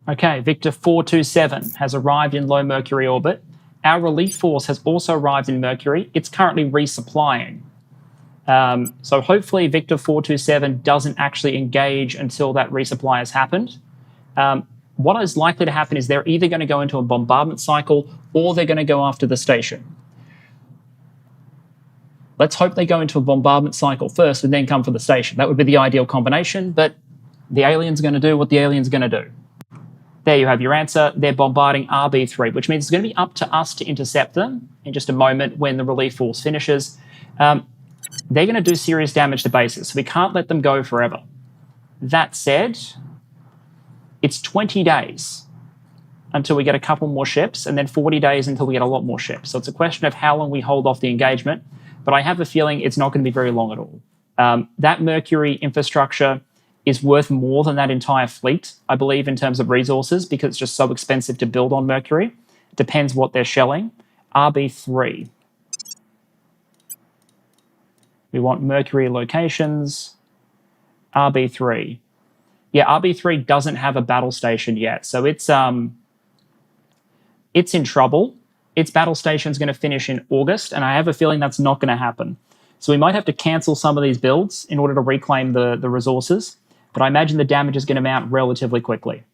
Okay, Victor 427 has arrived in low Mercury orbit. Our relief force has also arrived in Mercury. It's currently resupplying. So hopefully Victor 427 doesn't actually engage until that resupply has happened. What is likely to happen is they're either going to go into a bombardment cycle or they're going to go after the station. Let's hope they go into a bombardment cycle first and then come for the station. That would be the ideal combination, but the alien's going to do what the alien's going to do. There you have your answer. They're bombarding RB3, which means it's going to be up to us to intercept them in just a moment when the relief force finishes. They're going to do serious damage to bases, so we can't let them go forever. That said, it's 20 days until we get a couple more ships, and then 40 days until we get a lot more ships. So it's a question of how long we hold off the engagement, but I have a feeling it's not going to be very long at all. That Mercury infrastructure is worth more than that entire fleet, I believe, in terms of resources, because it's just so expensive to build on Mercury. It depends what they're shelling. RB3. We want Mercury locations. RB3. Yeah, RB3 doesn't have a battle station yet, so it's in trouble. Its battle station's going to finish in August, and I have a feeling that's not going to happen. So we might have to cancel some of these builds in order to reclaim the resources, but I imagine the damage is going to mount relatively quickly.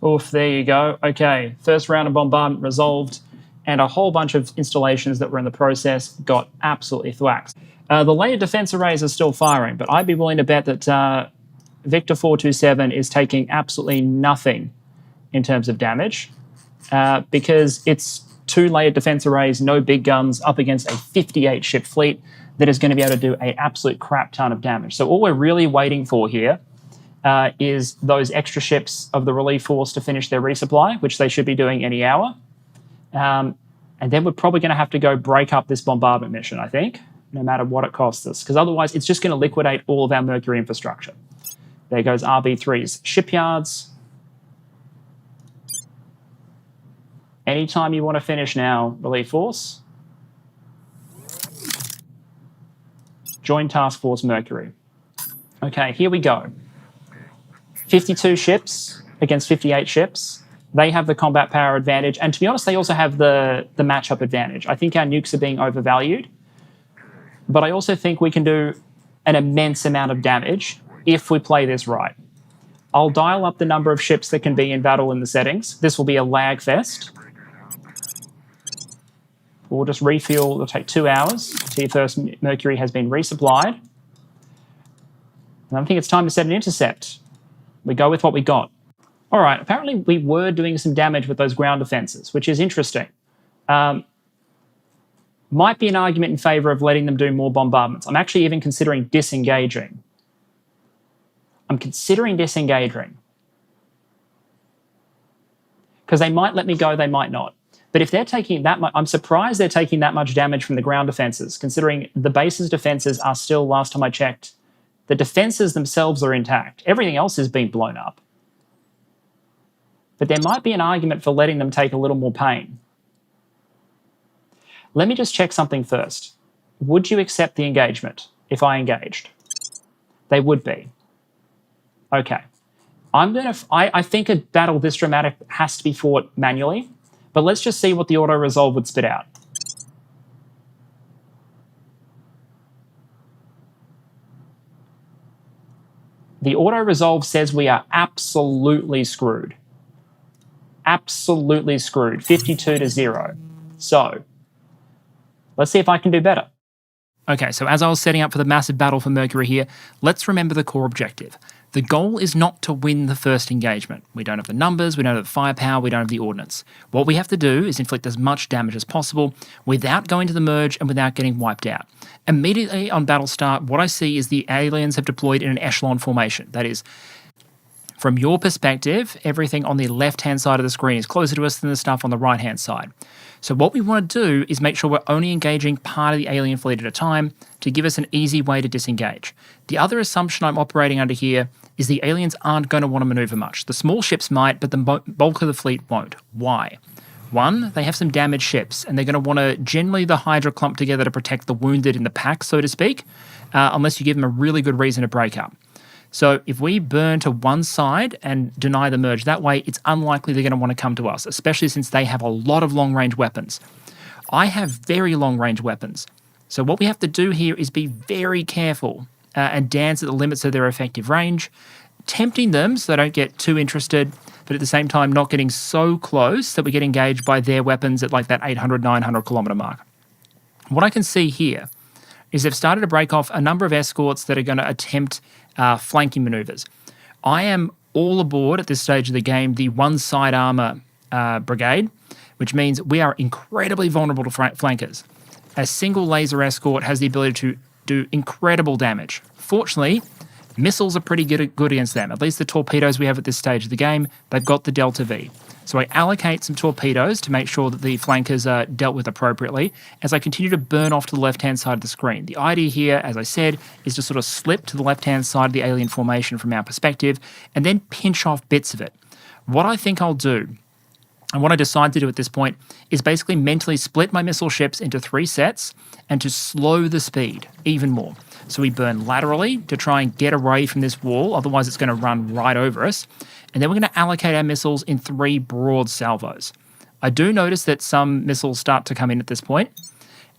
Oof, there you go. Okay, first round of bombardment resolved, and a whole bunch of installations that were in the process got absolutely thwacked. The layered defense arrays are still firing, but I'd be willing to bet that Victor 427 is taking absolutely nothing in terms of damage because it's 2 layered defense arrays, no big guns, up against a 58 ship fleet that is going to be able to do an absolute crap ton of damage. So all we're really waiting for here is those extra ships of the relief force to finish their resupply, which they should be doing any hour. And then we're probably going to have to go break up this bombardment mission, I think, no matter what it costs us, because otherwise it's just going to liquidate all of our Mercury infrastructure. There goes RB3's shipyards. Anytime you want to finish now, relief force. Join Task Force Mercury. Okay, here we go. 52 ships against 58 ships. They have the combat power advantage, and to be honest, they also have the matchup advantage. I think our nukes are being overvalued, but I also think we can do an immense amount of damage if we play this right. I'll dial up the number of ships that can be in battle in the settings. This will be a lag fest. We'll just refuel. It'll take 2 hours till your first Mercury has been resupplied. And I think it's time to set an intercept. We go with what we got. All right, apparently we were doing some damage with those ground defenses, which is interesting. Might be an argument in favor of letting them do more bombardments. I'm actually even considering disengaging. Because they might let me go, they might not. But if they're taking that much, I'm surprised they're taking that much damage from the ground defenses, considering the base's defenses are still, last time I checked, the defenses themselves are intact. Everything else has been blown up. But there might be an argument for letting them take a little more pain. Let me just check something first. Would you accept the engagement if I engaged? They would be. Okay. I think a battle this dramatic has to be fought manually, but let's just see what the auto-resolve would spit out. The auto-resolve says we are absolutely screwed. Absolutely screwed. 52-0. So, let's see if I can do better. Okay, so as I was setting up for the massive battle for Mercury here, let's remember the core objective. The goal is not to win the first engagement. We don't have the numbers, we don't have the firepower, we don't have the ordnance. What we have to do is inflict as much damage as possible without going to the merge and without getting wiped out. Immediately on battle start, what I see is the aliens have deployed in an echelon formation. That is, from your perspective, everything on the left-hand side of the screen is closer to us than the stuff on the right-hand side. So what we want to do is make sure we're only engaging part of the alien fleet at a time to give us an easy way to disengage. The other assumption I'm operating under here is the aliens aren't going to want to maneuver much. The small ships might, but the bulk of the fleet won't. Why? One, they have some damaged ships, and they're going to want to generally the Hydra clump together to protect the wounded in the pack, so to speak, unless you give them a really good reason to break up. So if we burn to one side and deny the merge that way, it's unlikely they're going to want to come to us, especially since they have a lot of long-range weapons. I have very long-range weapons. So what we have to do here is be very careful and dance at the limits of their effective range, tempting them so they don't get too interested, but at the same time not getting so close that we get engaged by their weapons at like that 800, 900 kilometer mark. What I can see here is they've started to break off a number of escorts that are going to attempt flanking maneuvers. I am all aboard at this stage of the game the one-side armor brigade, which means we are incredibly vulnerable to flankers. A single laser escort has the ability to do incredible damage. Fortunately, missiles are pretty good against them. At least the torpedoes we have at this stage of the game, they've got the Delta V. So I allocate some torpedoes to make sure that the flankers are dealt with appropriately as I continue to burn off to the left-hand side of the screen. The idea here, as I said, is to sort of slip to the left-hand side of the alien formation from our perspective and then pinch off bits of it. What I think I'll do, and what I decide to do at this point, is basically mentally split my missile ships into 3 sets and to slow the speed even more. So we burn laterally to try and get away from this wall, otherwise it's going to run right over us. And then we're going to allocate our missiles in 3 broad salvos. I do notice that some missiles start to come in at this point,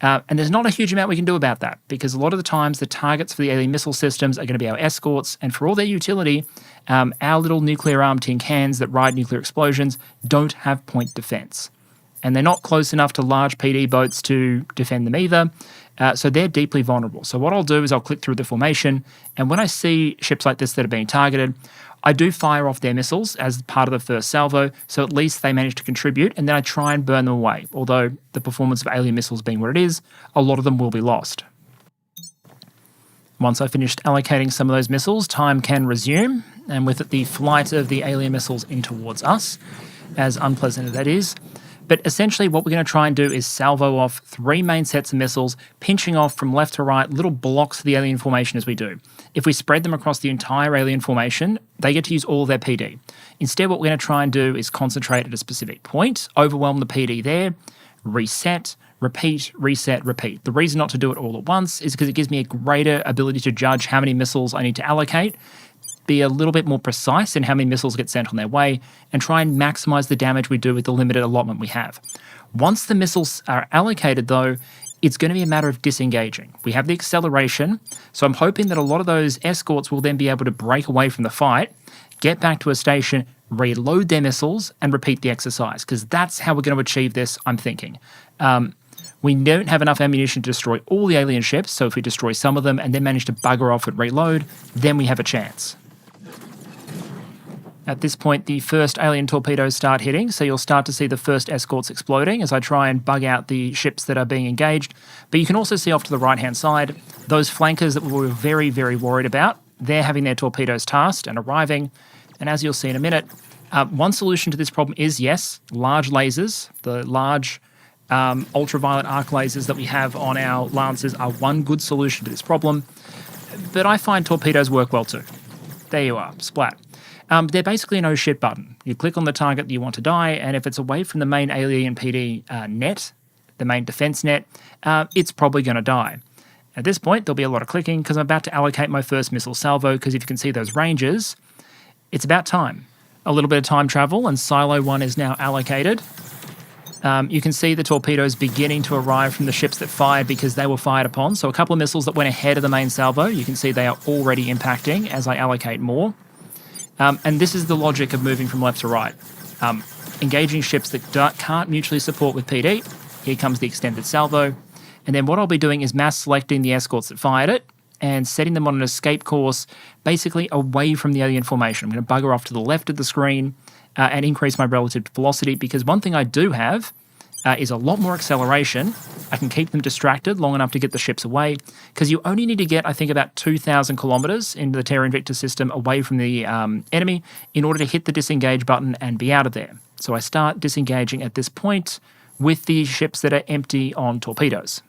and there's not a huge amount we can do about that, because a lot of the times the targets for the alien missile systems are going to be our escorts, and for all their utility, our little nuclear-armed tin cans that ride nuclear explosions don't have point defense. And they're not close enough to large PD boats to defend them either, so they're deeply vulnerable. So what I'll do is I'll click through the formation, and when I see ships like this that are being targeted, I do fire off their missiles as part of the first salvo, so at least they manage to contribute, and then I try and burn them away. Although the performance of alien missiles being what it is, a lot of them will be lost. Once I've finished allocating some of those missiles, time can resume, and with it the flight of the alien missiles in towards us, as unpleasant as that is. But essentially what we're going to try and do is salvo off 3 main sets of missiles, pinching off from left to right little blocks of the alien formation as we do. If we spread them across the entire alien formation, they get to use all of their PD. Instead, what we're going to try and do is concentrate at a specific point, overwhelm the PD there, reset, repeat, reset, repeat. The reason not to do it all at once is because it gives me a greater ability to judge how many missiles I need to allocate, be a little bit more precise in how many missiles get sent on their way, and try and maximize the damage we do with the limited allotment we have. Once the missiles are allocated, though, it's going to be a matter of disengaging. We have the acceleration, so I'm hoping that a lot of those escorts will then be able to break away from the fight, get back to a station, reload their missiles, and repeat the exercise, because that's how we're going to achieve this, I'm thinking. We don't have enough ammunition to destroy all the alien ships, so if we destroy some of them and then manage to bugger off and reload, then we have a chance. At this point, the first alien torpedoes start hitting, so you'll start to see the first escorts exploding as I try and bug out the ships that are being engaged. But you can also see off to the right-hand side, those flankers that we were very, very worried about, they're having their torpedoes tasked and arriving. And as you'll see in a minute, one solution to this problem is, yes, large lasers. The large ultraviolet arc lasers that we have on our Lancers are one good solution to this problem. But I find torpedoes work well too. There you are, splat. They're basically a no shit button. You click on the target that you want to die, and if it's away from the main alien PD net, the main defense net, it's probably going to die. At this point, there'll be a lot of clicking because I'm about to allocate my first missile salvo, because if you can see those ranges, it's about time. A little bit of time travel, and Silo 1 is now allocated. You can see the torpedoes beginning to arrive from the ships that fired because they were fired upon. So a couple of missiles that went ahead of the main salvo, you can see they are already impacting as I allocate more. And this is the logic of moving from left to right. Engaging ships that can't mutually support with PD. Here comes the extended salvo. And then what I'll be doing is mass selecting the escorts that fired it and setting them on an escape course basically away from the alien formation. I'm going to bugger off to the left of the screen and increase my relative velocity, because one thing I do have is a lot more acceleration. I can keep them distracted long enough to get the ships away, because you only need to get, I think, about 2,000 kilometers into the Terra Invicta system away from the enemy in order to hit the disengage button and be out of there. So I start disengaging at this point with the ships that are empty on torpedoes.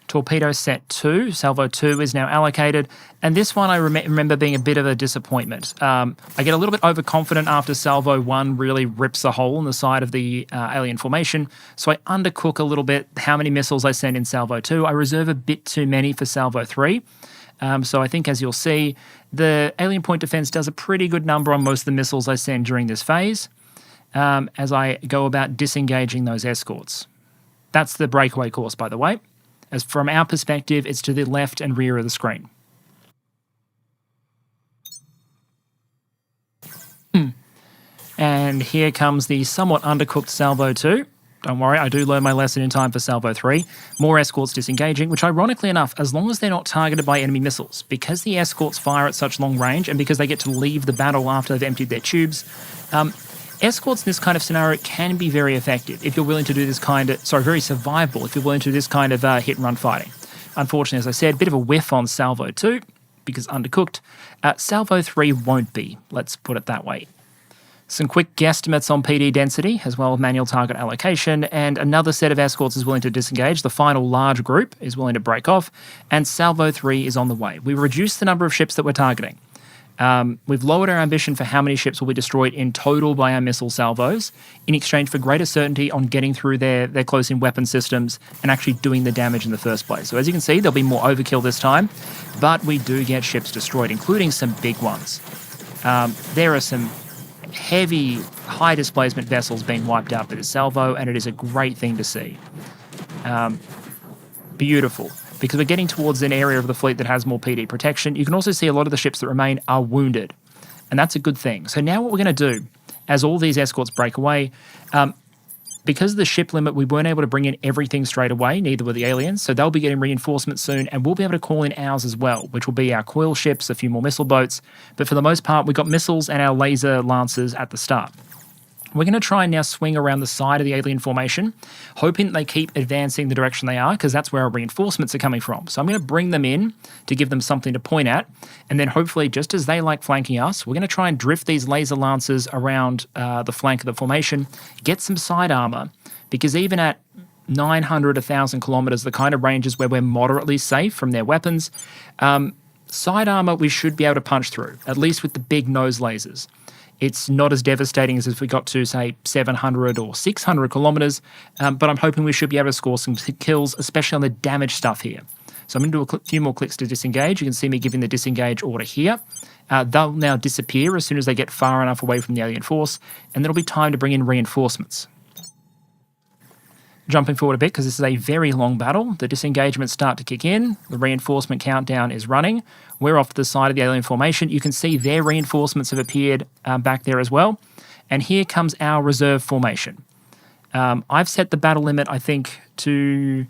Torpedo set 2, salvo 2 is now allocated, and this one I remember being a bit of a disappointment. I get a little bit overconfident after salvo 1 really rips a hole in the side of the alien formation, so I undercook a little bit how many missiles I send in salvo 2. I reserve a bit too many for salvo 3. So I think, as you'll see, the alien point defense does a pretty good number on most of the missiles I send during this phase as I go about disengaging those escorts. That's the breakaway course, by the way. As from our perspective, it's to the left and rear of the screen. And here comes the somewhat undercooked Salvo 2. Don't worry, I do learn my lesson in time for Salvo 3. More escorts disengaging, which ironically enough, as long as they're not targeted by enemy missiles, because the escorts fire at such long range and because they get to leave the battle after they've emptied their tubes, escorts in this kind of scenario can be very effective if you're willing to do this kind of, very survivable if you're willing to do this kind of hit and run fighting. Unfortunately, as I said, a bit of a whiff on Salvo 2 because undercooked. Salvo 3 won't be, let's put it that way. Some quick guesstimates on PD density, as well as manual target allocation, and another set of escorts is willing to disengage. The final large group is willing to break off, and Salvo 3 is on the way. We reduced the number of ships that we're targeting. We've lowered our ambition for how many ships will be destroyed in total by our missile salvos in exchange for greater certainty on getting through their close-in weapon systems and actually doing the damage in the first place. So as you can see, there'll be more overkill this time, but we do get ships destroyed, including some big ones. There are some heavy, high displacement vessels being wiped out by the salvo, and it is a great thing to see. Beautiful, because we're getting towards an area of the fleet that has more PD protection. You can also see a lot of the ships that remain are wounded, and that's a good thing. So now what we're going to do, as all these escorts break away, because of the ship limit, we weren't able to bring in everything straight away, neither were the aliens, so they'll be getting reinforcements soon, and we'll be able to call in ours as well, which will be our coil ships, a few more missile boats, but for the most part, we've got missiles and our laser lancers at the start. We're going to try and now swing around the side of the alien formation, hoping they keep advancing the direction they are, because that's where our reinforcements are coming from. So I'm going to bring them in to give them something to point at, and then hopefully, just as they like flanking us, we're going to try and drift these laser lancers around the flank of the formation, get some side armor, because even at 900, 1,000 kilometers, the kind of ranges where we're moderately safe from their weapons, side armor we should be able to punch through, at least with the big nose lasers. It's not as devastating as if we got to, say, 700 or 600 kilometers, but I'm hoping we should be able to score some kills, especially on the damage stuff here. So I'm going to do a few more clicks to disengage. You can see me giving the disengage order here. They'll now disappear as soon as they get far enough away from the alien force, and there'll be time to bring in reinforcements. Jumping forward a bit, because this is a very long battle, the disengagements start to kick in, the reinforcement countdown is running, we're off to the side of the alien formation, you can see their reinforcements have appeared back there as well, and here comes our reserve formation. I've set the battle limit, I think we're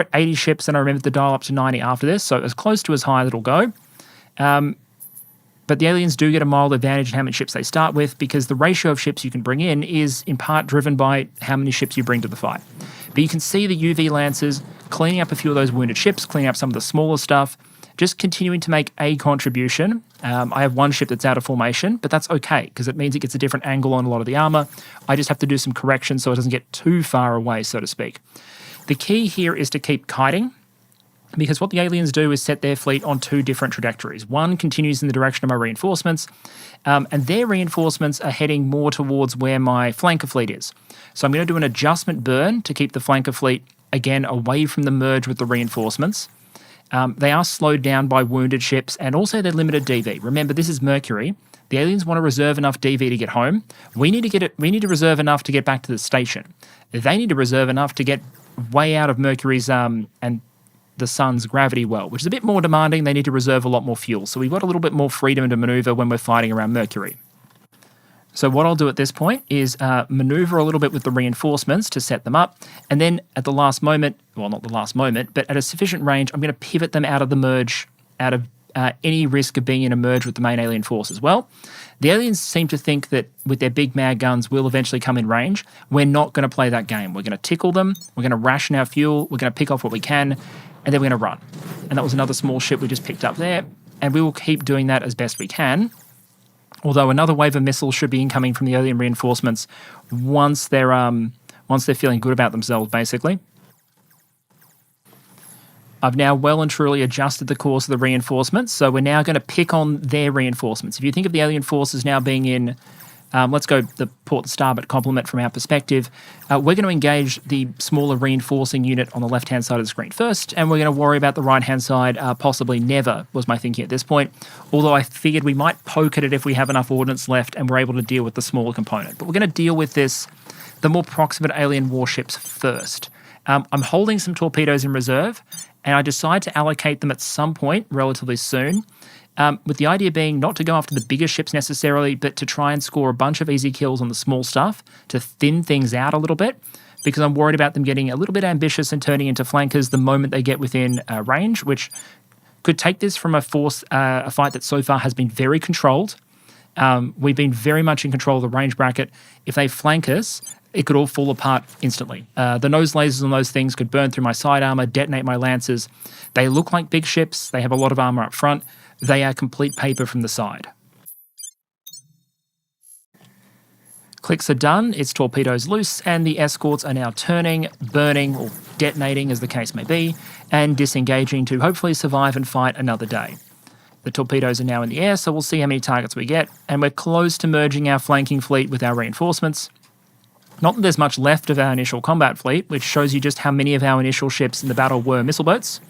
at 80 ships, and I remember to dial up to 90 after this, so as close to as high as it'll go. But the aliens do get a mild advantage in how many ships they start with, because the ratio of ships you can bring in is in part driven by how many ships you bring to the fight. But you can see the UV Lancers cleaning up a few of those wounded ships, cleaning up some of the smaller stuff, just continuing to make a contribution. I have one ship that's out of formation, but that's okay, because it means it gets a different angle on a lot of the armor. I just have to do some corrections so it doesn't get too far away, so to speak. The key here is to keep kiting, because what the aliens do is set their fleet on two different trajectories. One continues in the direction of my reinforcements, and their reinforcements are heading more towards where my flanker fleet is. So I'm going to do an adjustment burn to keep the flanker fleet, again, away from the merge with the reinforcements. They are slowed down by wounded ships, and also they're limited DV. Remember, this is Mercury. The aliens want to reserve enough DV to get home. We need to reserve enough to get back to the station. They need to reserve enough to get way out of Mercury's and the sun's gravity well, which is a bit more demanding. They need to reserve a lot more fuel. So we've got a little bit more freedom to maneuver when we're fighting around Mercury. So what I'll do at this point is maneuver a little bit with the reinforcements to set them up. And then at the last moment, well, not the last moment, but at a sufficient range, I'm going to pivot them out of the merge, out of any risk of being in a merge with the main alien force as well. The aliens seem to think that with their big mag guns will eventually come in range. We're not going to play that game. We're going to tickle them. We're going to ration our fuel. We're going to pick off what we can. And then we're going to run. And that was another small ship we just picked up there. And we will keep doing that as best we can. Although another wave of missiles should be incoming from the alien reinforcements once they're feeling good about themselves, basically. I've now well and truly adjusted the course of the reinforcements, so we're now going to pick on their reinforcements. If you think of the alien forces now being in Let's go the port, the starboard complement from our perspective. We're going to engage the smaller reinforcing unit on the left-hand side of the screen first, and we're going to worry about the right-hand side possibly never, was my thinking at this point, although I figured we might poke at it if we have enough ordnance left and we're able to deal with the smaller component. But we're going to deal with the more proximate alien warships first. I'm holding some torpedoes in reserve, and I decide to allocate them at some point relatively soon, with the idea being not to go after the bigger ships necessarily, but to try and score a bunch of easy kills on the small stuff to thin things out a little bit, because I'm worried about them getting a little bit ambitious and turning into flankers the moment they get within range, which could take this from a fight that so far has been very controlled. We've been very much in control of the range bracket. If they flank us, it could all fall apart instantly. The nose lasers on those things could burn through my side armor, detonate my lancers. They look like big ships. They have a lot of armor up front. They are complete paper from the side. Clicks are done, its torpedoes loose, and the escorts are now turning, burning, or detonating as the case may be, and disengaging to hopefully survive and fight another day. The torpedoes are now in the air, so we'll see how many targets we get, and we're close to merging our flanking fleet with our reinforcements. Not that there's much left of our initial combat fleet, which shows you just how many of our initial ships in the battle were missile boats.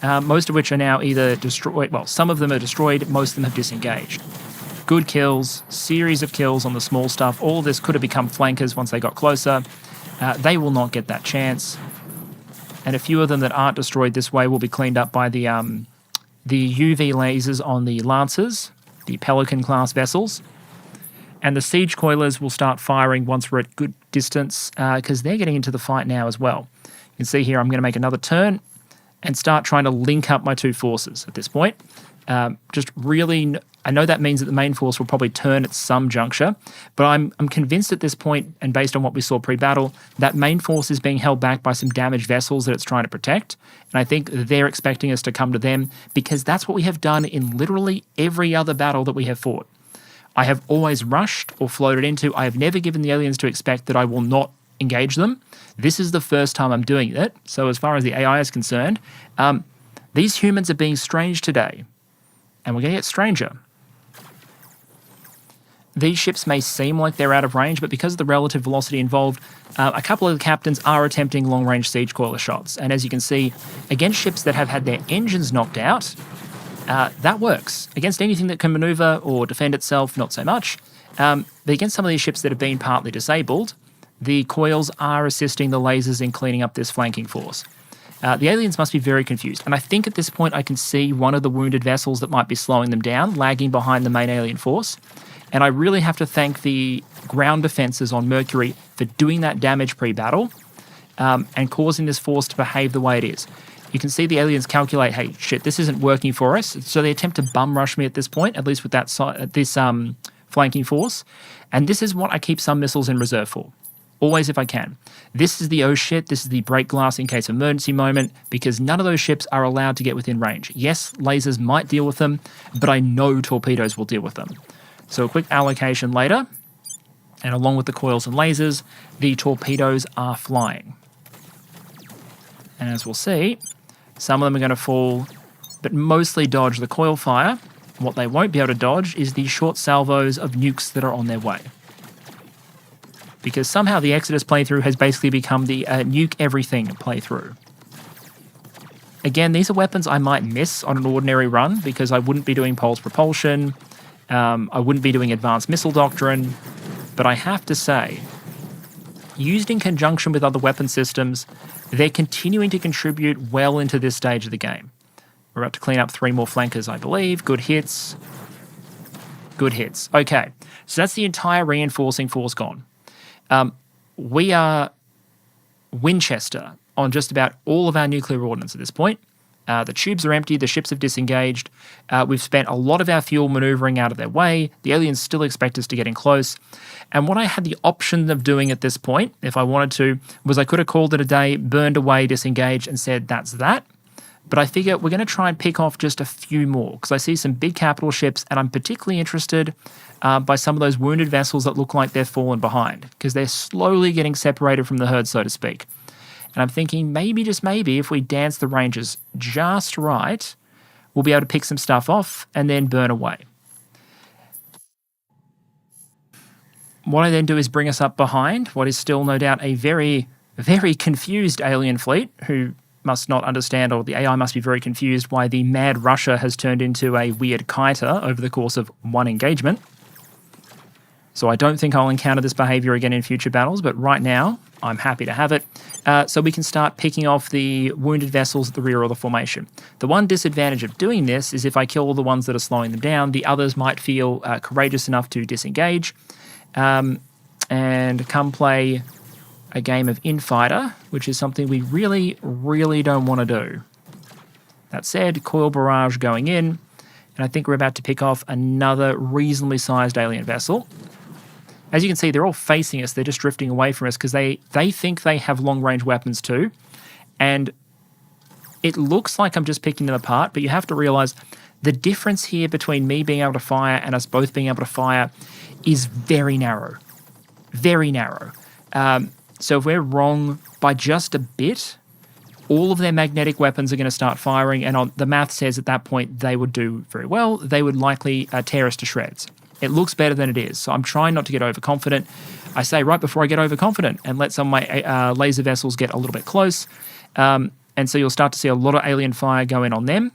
Most of which are now either destroyed, well, some of them are destroyed, most of them have disengaged. Good kills, series of kills on the small stuff. All of this could have become flankers once they got closer. They will not get that chance. And a few of them that aren't destroyed this way will be cleaned up by the UV lasers on the Lancers, the Pelican-class vessels. And the siege coilers will start firing once we're at good distance, because they're getting into the fight now as well. You can see here I'm going to make another turn and start trying to link up my two forces at this point. Just really, I know that means that the main force will probably turn at some juncture, but I'm convinced at this point, and based on what we saw pre-battle, that main force is being held back by some damaged vessels that it's trying to protect, and I think they're expecting us to come to them, because that's what we have done in literally every other battle that we have fought. I have always rushed or floated into. I have never given the aliens to expect that I will not engage them. This is the first time I'm doing it. So as far as the AI is concerned, these humans are being strange today, and we're going to get stranger. These ships may seem like they're out of range, but because of the relative velocity involved, a couple of the captains are attempting long-range siege coiler shots. And as you can see, against ships that have had their engines knocked out, that works. Against anything that can maneuver or defend itself, not so much. But against some of these ships that have been partly disabled, the coils are assisting the lasers in cleaning up this flanking force. The aliens must be very confused, and I think at this point I can see one of the wounded vessels that might be slowing them down, lagging behind the main alien force. And I really have to thank the ground defenses on Mercury for doing that damage pre-battle and causing this force to behave the way it is. You can see the aliens calculate, hey, shit, this isn't working for us. So they attempt to bum rush me at this point, at least with that flanking force. And this is what I keep some missiles in reserve for. Always if I can. This is the oh shit, this is the break glass in case of emergency moment, because none of those ships are allowed to get within range. Yes, lasers might deal with them, but I know torpedoes will deal with them. So a quick allocation later, and along with the coils and lasers, the torpedoes are flying. And as we'll see, some of them are going to fall, but mostly dodge the coil fire. What they won't be able to dodge is the short salvos of nukes that are on their way. Because somehow the Exodus playthrough has basically become the nuke everything playthrough. Again, these are weapons I might miss on an ordinary run because I wouldn't be doing pulse propulsion, I wouldn't be doing advanced missile doctrine, but I have to say, used in conjunction with other weapon systems, they're continuing to contribute well into this stage of the game. We're about to clean up 3 more flankers, I believe. Good hits. Good hits. Okay, so that's the entire reinforcing force gone. We are Winchester on just about all of our nuclear ordnance at this point. The tubes are empty, the ships have disengaged. We've spent a lot of our fuel maneuvering out of their way. The aliens still expect us to get in close. And what I had the option of doing at this point, if I wanted to, was I could have called it a day, burned away, disengaged, and said, that's that. But I figure we're going to try and pick off just a few more, because I see some big capital ships, and I'm particularly interested by some of those wounded vessels that look like they're fallen behind, because they're slowly getting separated from the herd, so to speak. And I'm thinking maybe, just maybe, if we dance the ranges just right, we'll be able to pick some stuff off and then burn away. what I then do is bring us up behind what is still no doubt a very, very confused alien fleet who must not understand, or the AI must be very confused why the mad Russia has turned into a weird kiter over the course of one engagement. So I don't think I'll encounter this behavior again in future battles, but right now I'm happy to have it. So we can start picking off the wounded vessels at the rear of the formation. The one disadvantage of doing this is if I kill all the ones that are slowing them down, the others might feel courageous enough to disengage and come play a game of infighter, which is something we really, really don't want to do. That said, coil barrage going in, and I think we're about to pick off another reasonably sized alien vessel. As you can see, they're all facing us. They're just drifting away from us because they think they have long-range weapons too. And it looks like I'm just picking them apart, but you have to realize the difference here between me being able to fire and us both being able to fire is very narrow. Very narrow. So if we're wrong by just a bit, all of their magnetic weapons are going to start firing, and the math says at that point they would do very well. They would likely tear us to shreds. It looks better than it is, so I'm trying not to get overconfident. I say right before I get overconfident and let some of my laser vessels get a little bit close, and so you'll start to see a lot of alien fire go in on them,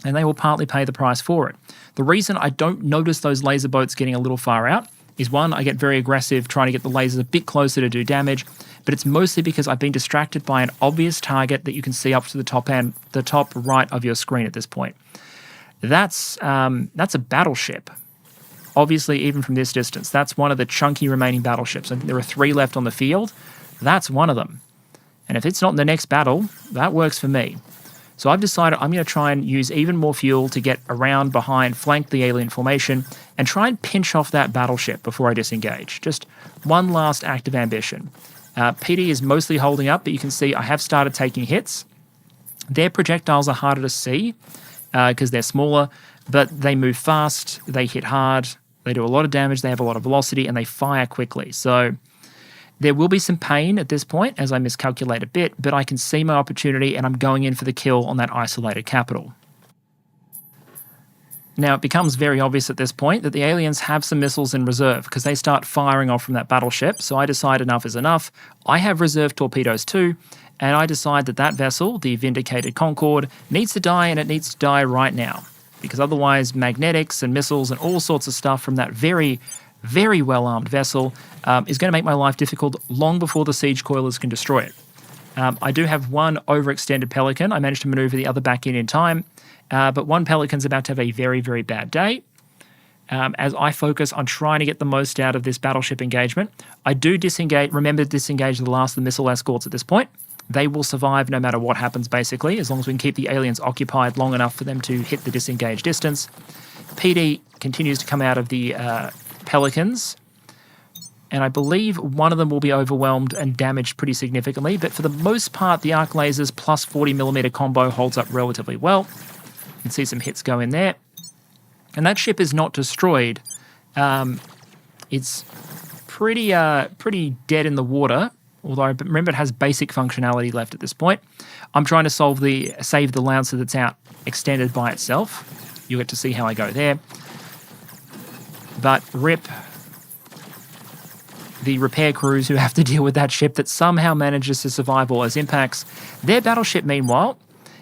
and they will partly pay the price for it. The reason I don't notice those laser boats getting a little far out is, one, I get very aggressive trying to get the lasers a bit closer to do damage, but it's mostly because I've been distracted by an obvious target that you can see up to the top right of your screen at this point. That's a battleship. Obviously, even from this distance, that's one of the chunky remaining battleships. I think there are 3 left on the field. That's one of them. And if it's not in the next battle, that works for me. So I've decided I'm going to try and use even more fuel to get around behind, flank the alien formation, and try and pinch off that battleship before I disengage. Just one last act of ambition. PD is mostly holding up, but you can see I have started taking hits. Their projectiles are harder to see because they're smaller, but they move fast, they hit hard, they do a lot of damage, they have a lot of velocity, and they fire quickly. So there will be some pain at this point as I miscalculate a bit, but I can see my opportunity and I'm going in for the kill on that isolated capital. Now, it becomes very obvious at this point that the aliens have some missiles in reserve because they start firing off from that battleship, so I decide enough is enough. I have reserve torpedoes too, and I decide that that vessel, the Vindicated Concorde, needs to die, and it needs to die right now, because otherwise magnetics and missiles and all sorts of stuff from that very, very well-armed vessel is going to make my life difficult long before the siege coilers can destroy it. I do have one overextended Pelican. I managed to maneuver the other back in time, but one Pelican's about to have a very, very bad day. As I focus on trying to get the most out of this battleship engagement, I do disengage. Remember to disengage the last of the missile escorts at this point. They will survive no matter what happens, basically, as long as we can keep the aliens occupied long enough for them to hit the disengaged distance. PD continues to come out of the Pelicans, and I believe one of them will be overwhelmed and damaged pretty significantly, but for the most part, the arc lasers plus 40mm combo holds up relatively well. You can see some hits go in there. And that ship is not destroyed. It's pretty dead in the water, although remember it has basic functionality left at this point. I'm trying to save the Lancer that's out extended by itself. You'll get to see how I go there. But rip the repair crews who have to deal with that ship that somehow manages to survive all those impacts. Their battleship, meanwhile,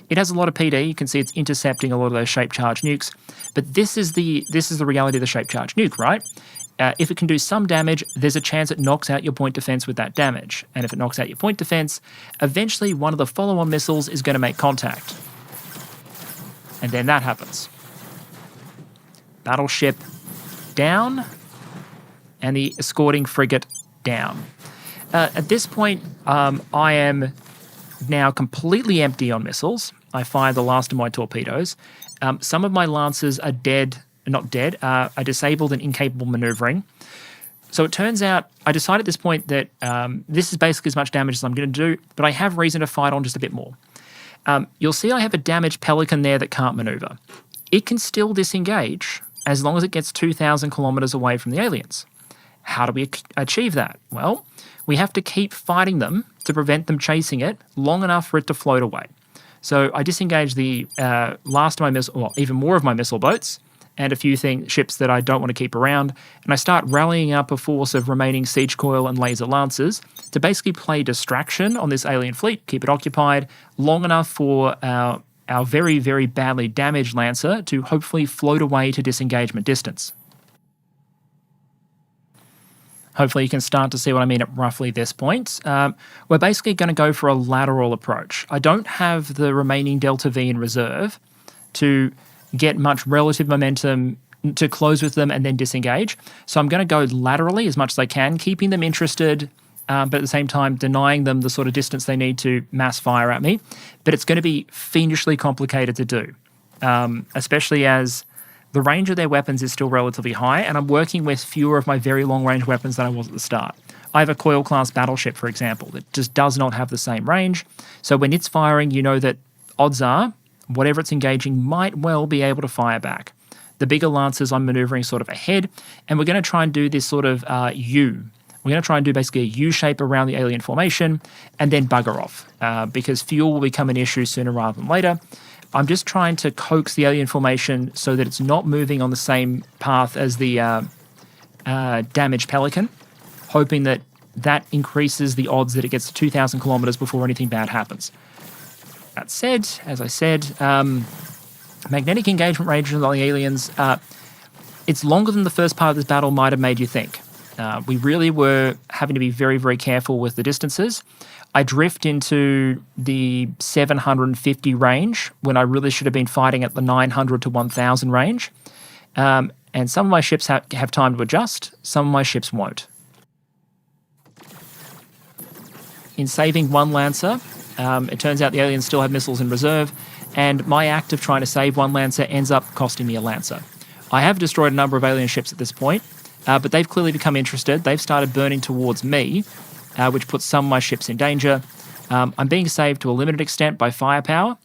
it has a lot of PD. You can see it's intercepting a lot of those shape charge nukes. But this is the reality of the shape charge nuke, right? If it can do some damage, there's a chance it knocks out your point defense with that damage. And if it knocks out your point defense, eventually one of the follow-on missiles is going to make contact. And then that happens. Battleship down, and the escorting frigate down. At this point, I am now completely empty on missiles. I fired the last of my torpedoes. Some of my Lancers are are disabled and incapable of maneuvering. So it turns out, I decided at this point that this is basically as much damage as I'm going to do, but I have reason to fight on just a bit more. You'll see I have a damaged Pelican there that can't maneuver. It can still disengage as long as it gets 2,000 kilometers away from the aliens. How do we achieve that? Well, we have to keep fighting them to prevent them chasing it long enough for it to float away. So I disengage the last of my missile, well, even more of my missile boats, and a few ships that I don't want to keep around, and I start rallying up a force of remaining siege coil and laser lancers to basically play distraction on this alien fleet, keep it occupied long enough for our very, very badly damaged lancer to hopefully float away to disengagement distance. Hopefully you can start to see what I mean at roughly this point. We're basically going to go for a lateral approach. I don't have the remaining Delta V in reserve to get much relative momentum to close with them and then disengage. So I'm going to go laterally as much as I can, keeping them interested, but at the same time denying them the sort of distance they need to mass fire at me. But it's going to be fiendishly complicated to do, especially as the range of their weapons is still relatively high, and I'm working with fewer of my very long-range weapons than I was at the start. I have a coil-class battleship, for example, that just does not have the same range. So when it's firing, you know that odds are whatever it's engaging might well be able to fire back. The bigger lancers I'm maneuvering sort of ahead, and we're going to try and do this sort of U. We're going to try and do basically a U shape around the alien formation and then bugger off because fuel will become an issue sooner rather than later. I'm just trying to coax the alien formation so that it's not moving on the same path as the damaged Pelican, hoping that that increases the odds that it gets to 2,000 kilometers before anything bad happens. That said, as I said, magnetic engagement ranges on the aliens, it's longer than the first part of this battle might have made you think. We really were having to be very, very careful with the distances. I drift into the 750 range when I really should have been fighting at the 900 to 1,000 range. And some of my ships have time to adjust, some of my ships won't. In saving one Lancer, it turns out the aliens still have missiles in reserve, and my act of trying to save one Lancer ends up costing me a Lancer. I have destroyed a number of alien ships at this point, but they've clearly become interested. They've started burning towards me, which puts some of my ships in danger. I'm being saved to a limited extent by firepower,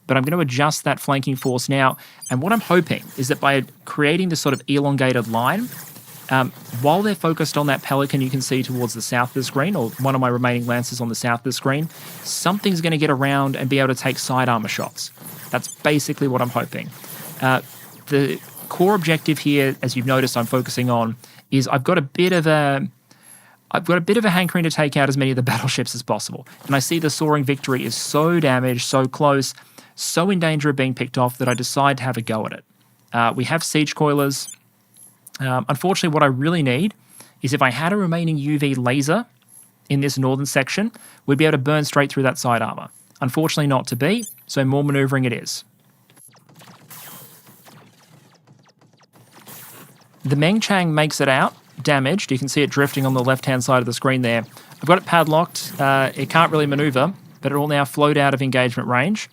but I'm going to adjust that flanking force now. And what I'm hoping is that by creating this sort of elongated line, while they're focused on that Pelican you can see towards the south of the screen, or one of my remaining Lancers on the south of the screen, something's going to get around and be able to take side armor shots. That's basically what I'm hoping. The core objective here, as you've noticed I'm focusing on, is I've got a bit of a hankering to take out as many of the battleships as possible. And I see the soaring Victory is so damaged, so close, so in danger of being picked off that I decide to have a go at it. We have siege coilers. Unfortunately, what I really need is if I had a remaining UV laser in this northern section, we'd be able to burn straight through that side armor. Unfortunately, not to be, so more maneuvering it is. The Meng Chang makes it out, damaged. You can see it drifting on the left-hand side of the screen there. I've got it padlocked. It can't really maneuver, but it will now float out of engagement range.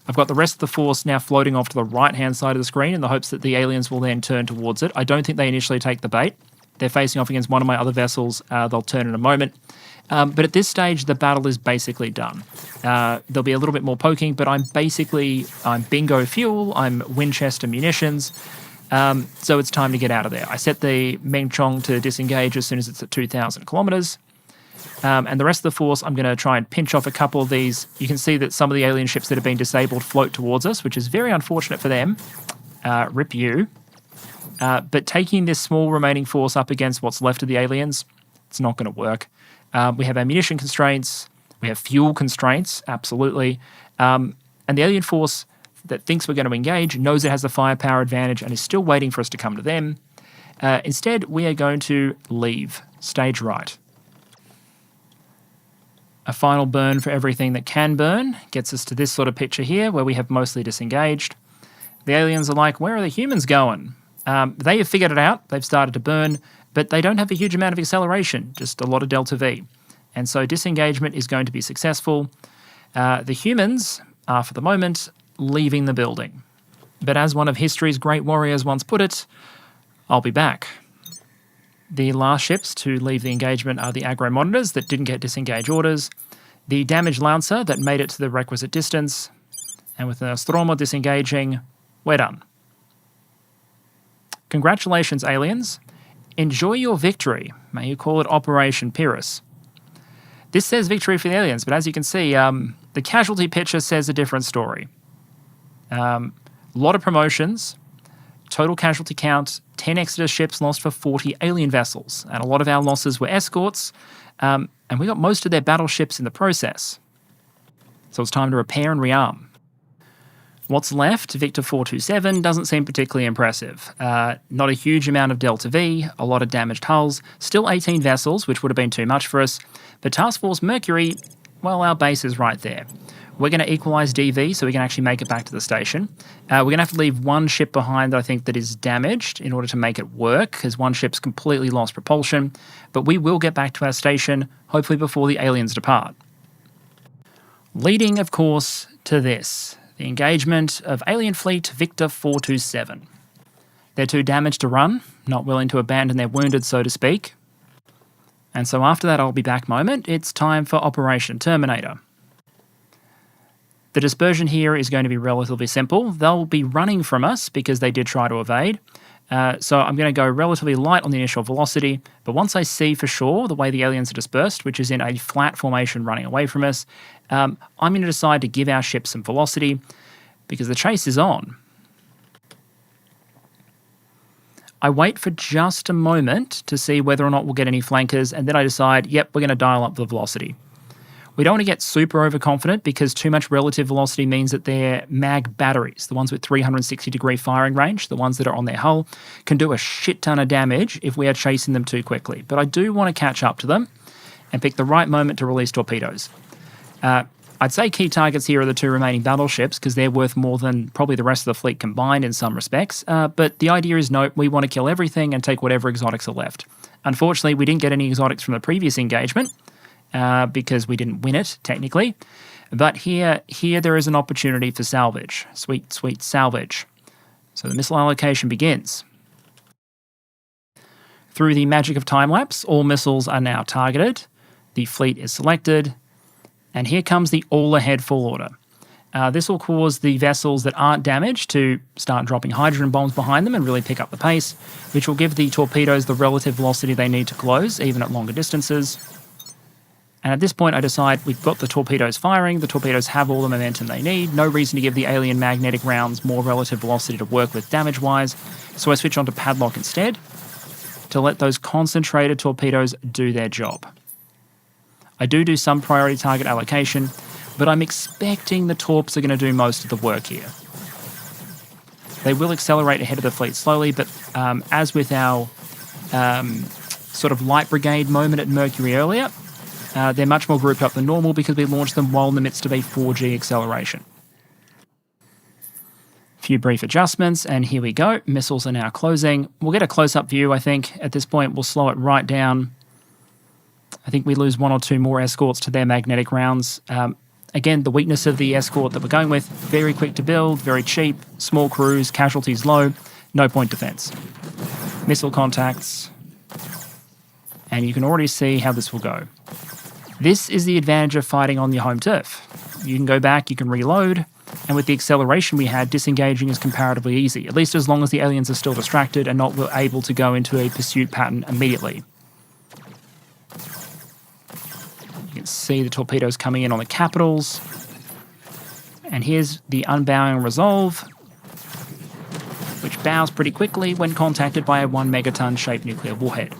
I've got the rest of the force now floating off to the right-hand side of the screen in the hopes that the aliens will then turn towards it. I don't think they initially take the bait. They're facing off against one of my other vessels. They'll turn in a moment. But at this stage, the battle is basically done. There'll be a little bit more poking, but I'm bingo fuel, I'm Winchester munitions, so it's time to get out of there. I set the Meng Chong to disengage as soon as it's at 2,000 kilometers. And the rest of the force, I'm going to try and pinch off a couple of these. You can see that some of the alien ships that have been disabled float towards us, which is very unfortunate for them. Rip you. But taking this small remaining force up against what's left of the aliens, it's not going to work. We have ammunition constraints. We have fuel constraints, absolutely. And the alien force that thinks we're going to engage knows it has the firepower advantage and is still waiting for us to come to them. Instead, we are going to leave. Stage right. A final burn for everything that can burn gets us to this sort of picture here where we have mostly disengaged. The aliens are like, where are the humans going? They have figured it out. They've started to burn, but they don't have a huge amount of acceleration, just a lot of delta V. And so disengagement is going to be successful. The humans are, for the moment, leaving the building. But as one of history's great warriors once put it, I'll be back. The last ships to leave the engagement are the aggro monitors that didn't get disengage orders, the damaged Lancer that made it to the requisite distance, and with the Nostromo disengaging, we're done. Congratulations, aliens. Enjoy your victory. May you call it Operation Pyrrhus. This says victory for the aliens, but as you can see, the casualty picture says a different story. A lot of promotions, total casualty count, 10 Exeter ships lost for 40 alien vessels. And a lot of our losses were escorts, and we got most of their battleships in the process. So it's time to repair and rearm. What's left, Victor 427, doesn't seem particularly impressive. Not a huge amount of Delta V, a lot of damaged hulls, still 18 vessels, which would have been too much for us. But Task Force Mercury, well, our base is right there. We're going to equalise DV so we can actually make it back to the station. We're going to have to leave one ship behind, I think, that is damaged in order to make it work, because one ship's completely lost propulsion. But we will get back to our station, hopefully before the aliens depart. Leading, of course, to this. The engagement of Alien Fleet Victor 427. They're too damaged to run, not willing to abandon their wounded, so to speak. And so after that I'll be back moment, it's time for Operation Terminator. The dispersion here is going to be relatively simple. They'll be running from us because they did try to evade. So I'm going to go relatively light on the initial velocity, but once I see for sure the way the aliens are dispersed, which is in a flat formation running away from us, I'm going to decide to give our ship some velocity because the chase is on. I wait for just a moment to see whether or not we'll get any flankers, and then I decide, yep, we're going to dial up the velocity. We don't want to get super overconfident because too much relative velocity means that their mag batteries, the ones with 360-degree firing range, the ones that are on their hull, can do a shit ton of damage if we are chasing them too quickly. But I do want to catch up to them and pick the right moment to release torpedoes. I'd say key targets here are the two remaining battleships because they're worth more than probably the rest of the fleet combined in some respects. But the idea is, no, we want to kill everything and take whatever exotics are left. Unfortunately, we didn't get any exotics from the previous engagement, because we didn't win it, technically. But here there is an opportunity for salvage. Sweet, sweet salvage. So the missile allocation begins. Through the magic of time-lapse, all missiles are now targeted. The fleet is selected. And here comes the all-ahead full order. This will cause the vessels that aren't damaged to start dropping hydrogen bombs behind them and really pick up the pace, which will give the torpedoes the relative velocity they need to close, even at longer distances. And at this point, I decide we've got the torpedoes firing. The torpedoes have all the momentum they need. No reason to give the alien magnetic rounds more relative velocity to work with damage-wise. So I switch on to padlock instead to let those concentrated torpedoes do their job. I do some priority target allocation, but I'm expecting the torps are going to do most of the work here. They will accelerate ahead of the fleet slowly, but as with our sort of light brigade moment at Mercury earlier, they're much more grouped up than normal because we launched them while in the midst of a 4G acceleration. A few brief adjustments, and here we go. Missiles are now closing. We'll get a close-up view, I think. At this point, we'll slow it right down. I think we lose one or two more escorts to their magnetic rounds. Again, the weakness of the escort that we're going with, very quick to build, very cheap, small crews, casualties low, no point defense. Missile contacts, and you can already see how this will go. This is the advantage of fighting on your home turf. You can go back, you can reload, and with the acceleration we had, disengaging is comparatively easy, at least as long as the aliens are still distracted and not able to go into a pursuit pattern immediately. You can see the torpedoes coming in on the capitals. And here's the unbowing resolve, which bows pretty quickly when contacted by a 1 megaton shaped nuclear warhead.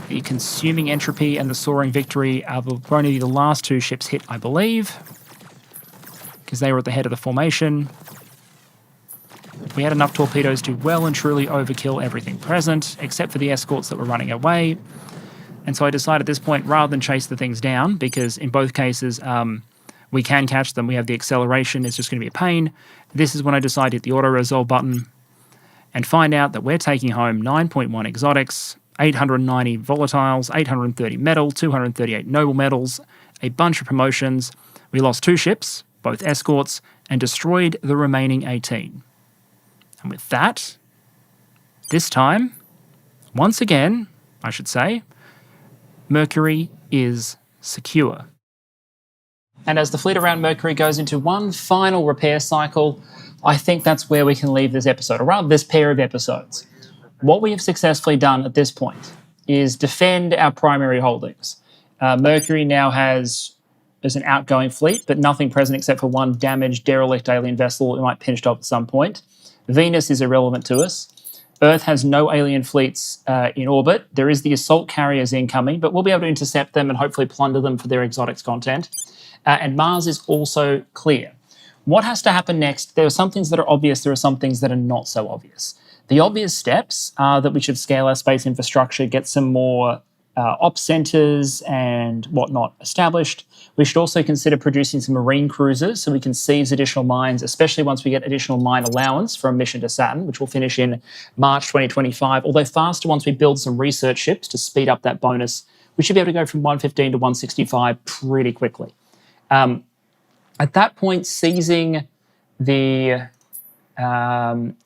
The consuming entropy and the soaring victory are only the last two ships hit, I believe, because they were at the head of the formation. We had enough torpedoes to well and truly overkill everything present, except for the escorts that were running away. And so I decided at this point, rather than chase the things down, because in both cases we can catch them, we have the acceleration, it's just going to be a pain. This is when I decided to hit the auto-resolve button and find out that we're taking home 9.1 exotics, 890 volatiles, 830 metal, 238 noble metals, a bunch of promotions. We lost 2 ships, both escorts, and destroyed the remaining 18. And with that, this time, once again, I should say, Mercury is secure. And as the fleet around Mercury goes into one final repair cycle, I think that's where we can leave this episode, or rather this pair of episodes. What we have successfully done at this point is defend our primary holdings. Mercury now has an outgoing fleet, but nothing present except for one damaged derelict alien vessel we might pinch off at some point. Venus is irrelevant to us. Earth has no alien fleets in orbit. There is the assault carriers incoming, but we'll be able to intercept them and hopefully plunder them for their exotics content. And Mars is also clear. What has to happen next? There are some things that are obvious. There are some things that are not so obvious. The obvious steps are that we should scale our space infrastructure, get some more ops centers and whatnot established. We should also consider producing some marine cruisers so we can seize additional mines, especially once we get additional mine allowance for a mission to Saturn, which will finish in March 2025. Although faster once we build some research ships to speed up that bonus, we should be able to go from 115 to 165 pretty quickly. At that point, seizing the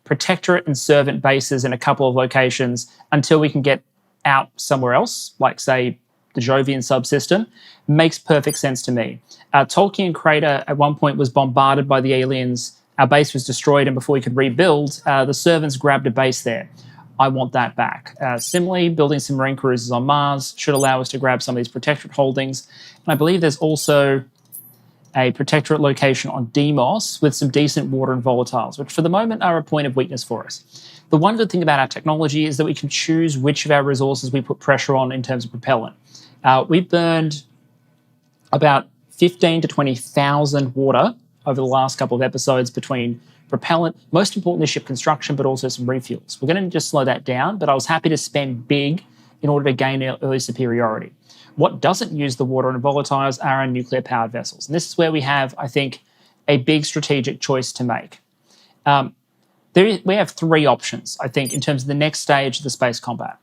protectorate and servant bases in a couple of locations until we can get out somewhere else, like, say, the Jovian subsystem, makes perfect sense to me. Tolkien Crater at one point was bombarded by the aliens. Our base was destroyed, and before we could rebuild, the servants grabbed a base there. I want that back. Similarly, building some marine cruisers on Mars should allow us to grab some of these protectorate holdings. And I believe there's also a protectorate location on Deimos with some decent water and volatiles, which for the moment are a point of weakness for us. The one good thing about our technology is that we can choose which of our resources we put pressure on in terms of propellant. We've burned about 15 to 20,000 water over the last couple of episodes between propellant, most importantly ship construction, but also some refuels. We're going to just slow that down, but I was happy to spend big in order to gain early superiority. What doesn't use the water and volatiles are our nuclear-powered vessels. And this is where we have, I think, a big strategic choice to make. We have three options, I think, in terms of the next stage of the space combat.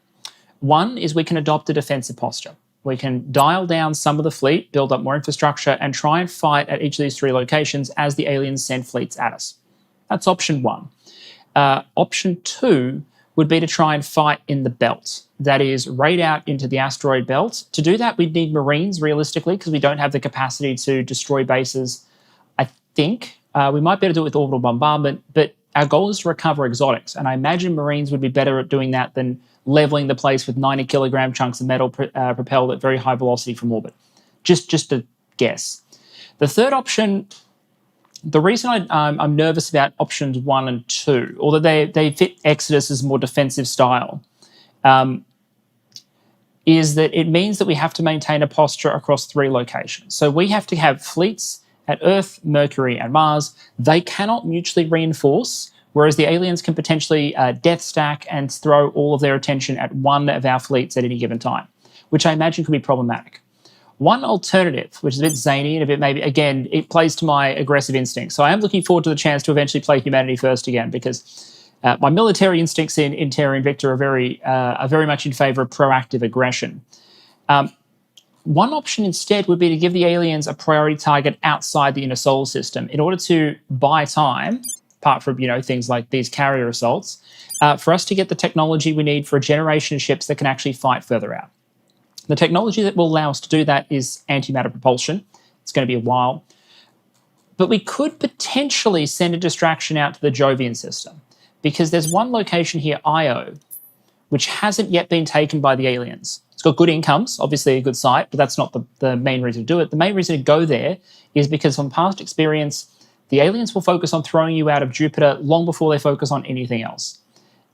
One is we can adopt a defensive posture. We can dial down some of the fleet, build up more infrastructure, and try and fight at each of these three locations as the aliens send fleets at us. That's option one. Option two would be to try and fight in the belt. That is, raid out into the asteroid belt. To do that, we'd need Marines, realistically, because we don't have the capacity to destroy bases. I think we might be able to do it with orbital bombardment, but our goal is to recover exotics, and I imagine Marines would be better at doing that than leveling the place with 90-kilogram chunks of metal propelled at very high velocity from orbit. Just a guess. The third option, the reason I'm nervous about options 1 and 2, although they fit Exodus as more defensive style, is that it means that we have to maintain a posture across 3 locations. So we have to have fleets at Earth, Mercury, and Mars. They cannot mutually reinforce, whereas the aliens can potentially death stack and throw all of their attention at one of our fleets at any given time, which I imagine could be problematic. One alternative, which is a bit zany and a bit maybe, again, it plays to my aggressive instincts. So I am looking forward to the chance to eventually play humanity first again, because my military instincts in Terra Invicta are very much in favor of proactive aggression. One option instead would be to give the aliens a priority target outside the inner solar system in order to buy time, apart from things like these carrier assaults, for us to get the technology we need for a generation of ships that can actually fight further out. The technology that will allow us to do that is antimatter propulsion. It's going to be a while. But we could potentially send a distraction out to the Jovian system, because there's one location here, Io, which hasn't yet been taken by the aliens. It's got good incomes, obviously a good site, but that's not the main reason to do it. The main reason to go there is because from past experience, the aliens will focus on throwing you out of Jupiter long before they focus on anything else.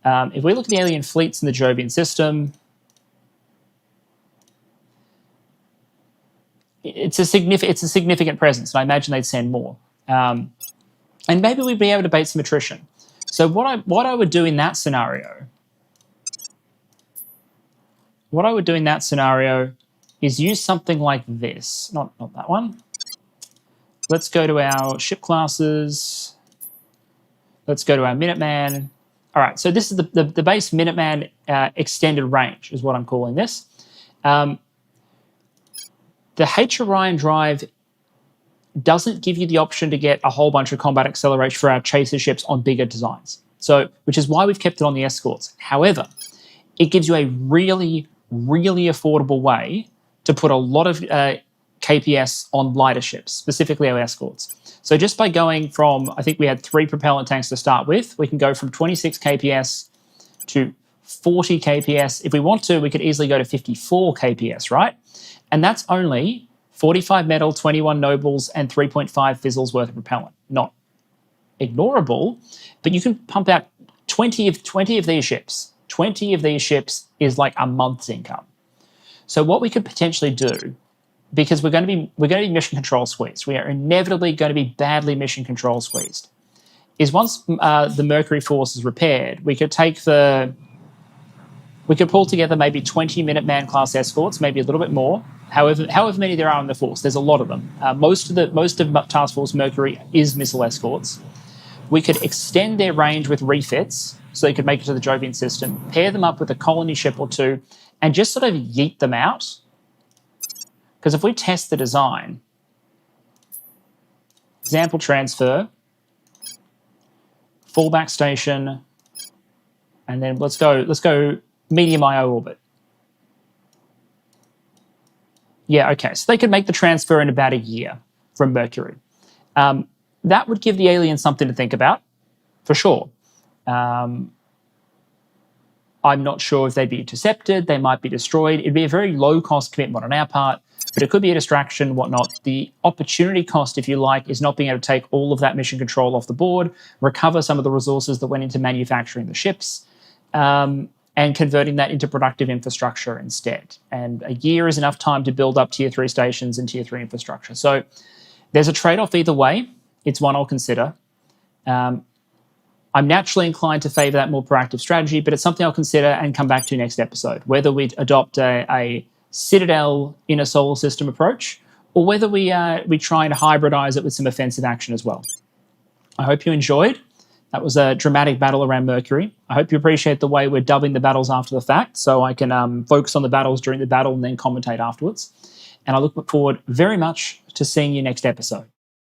If we look at the alien fleets in the Jovian system, it's a significant presence, and I imagine they'd send more. And maybe we'd be able to bait some attrition. So what I would do in that scenario is use something like this. Not that one. Let's go to our ship classes. Let's go to our Minuteman. All right, so this is the base Minuteman extended range is what I'm calling this. The H Orion drive doesn't give you the option to get a whole bunch of combat acceleration for our chaser ships on bigger designs. So, which is why we've kept it on the escorts. However, it gives you a really, really affordable way to put a lot of KPS on lighter ships, specifically our escorts. So just by going from, I think we had 3 propellant tanks to start with, we can go from 26 KPS to 40 KPS. If we want to, we could easily go to 54 KPS, right? And that's only 45 metal, 21 nobles, and 3.5 fizzles worth of propellant. Not ignorable, but you can pump out 20 of these ships. 20 of these ships is like a month's income. So what we could potentially do, because we're going to be mission control squeezed, we are inevitably going to be badly mission control squeezed, is once the Mercury force is repaired, we could pull together maybe 20 Minuteman class escorts, maybe a little bit more. However many there are in the force, there's a lot of them. Most of Task Force Mercury is missile escorts. We could extend their range with refits so they could make it to the Jovian system, pair them up with a colony ship or two, and just sort of yeet them out. Because if we test the design, example transfer, fallback station, and then let's go medium IO orbit. Yeah, okay. So they could make the transfer in about a year from Mercury. That would give the aliens something to think about, for sure. I'm not sure if they'd be intercepted. They might be destroyed. It'd be a very low-cost commitment on our part, but it could be a distraction, whatnot. The opportunity cost, if you like, is not being able to take all of that mission control off the board, recover some of the resources that went into manufacturing the ships, and converting that into productive infrastructure instead. And a year is enough time to build up Tier 3 stations and Tier 3 infrastructure. So there's a trade-off either way. It's one I'll consider. I'm naturally inclined to favour that more proactive strategy, but it's something I'll consider and come back to next episode, whether we adopt a Citadel in a solar system approach or whether we try and hybridize it with some offensive action as well. I hope you enjoyed. That was a dramatic battle around Mercury. I hope you appreciate the way we're dubbing the battles after the fact, so I can focus on the battles during the battle and then commentate afterwards. And I look forward very much to seeing you next episode.